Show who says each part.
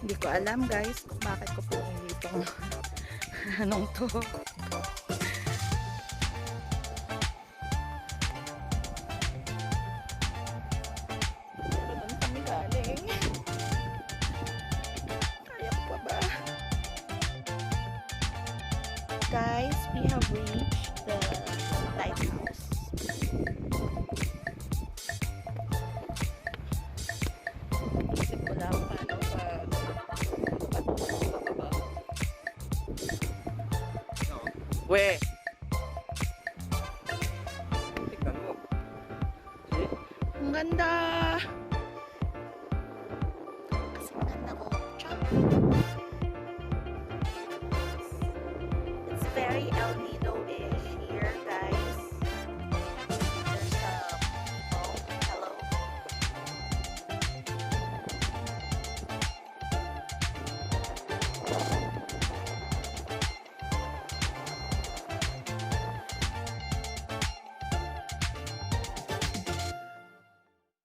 Speaker 1: Hindi ko alam guys kung bakit ko pinili itong anong to. Pero doon kami galing. Kaya ko pa ba? Guys, we have reached the lighthouse. Isip ko lang paano pag
Speaker 2: We! Tignan mo.
Speaker 1: ang ganda! Kasi ganda ko. It's very LD.